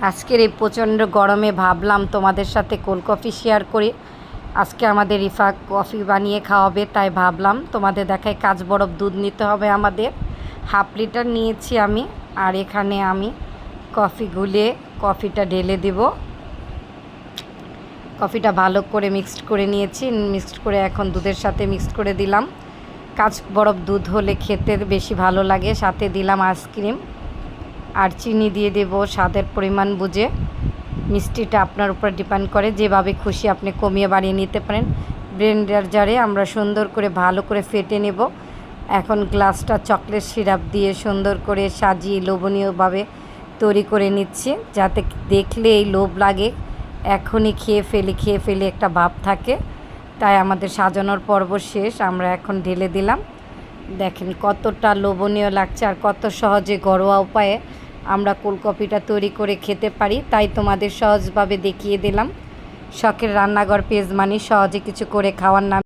আজকের এই প্রচণ্ড গরমে ভাবলাম তোমাদের সাথে কোল্ড কফি শেয়ার করি। আজকে আমাদের রিফা কফি বানিয়ে খাওয়াবে, তাই ভাবলাম তোমাদের দেখায়। কাঁচ বরফ দুধ নিতে হবে আমাদের, 1/2 লিটার নিয়েছি আমি। আর এখানে আমি কফি গুলে কফিটা ঢেলে দেব। কফিটা ভালো করে মিক্সড করে নিয়েছি, মিক্সড করে এখন দুধের সাথে মিক্সড করে দিলাম। কাঁচ বরফ দুধ হলে খেতে বেশি ভালো লাগে। সাথে দিলাম আইসক্রিম আর চিনি দিয়ে দেব স্বাদের পরিমাণ বুঝে। মিষ্টিটা আপনার উপর ডিপেন্ড করে, যেভাবে খুশি আপনি কমিয়ে বাড়িয়ে নিতে পারেন। ব্লেন্ডার জারে আমরা সুন্দর করে ভালো করে ফেটে নেব। এখন গ্লাসটা চকলেট সিরাপ দিয়ে সুন্দর করে সাজিয়ে লোভনীয়ভাবে তৈরি করে নিচ্ছি, যাতে দেখলে এই লোভ লাগে, এখনই খেয়ে ফেলি একটা ভাব থাকে। তাই আমাদের সাজানোর পর্ব শেষ, আমরা এখন ঢেলে দিলাম। দেখেন কতটা লোভনীয় লাগছে আর কত সহজে ঘরোয়া উপায়ে আমরা কোল্ড কফিটা তৈরি করে খেতে পারি। তাই তোমাদের সহজভাবে দেখিয়ে দিলাম। শখের রান্নাঘর পেজ মানে সহজে কিছু করে খাওয়ার নাম।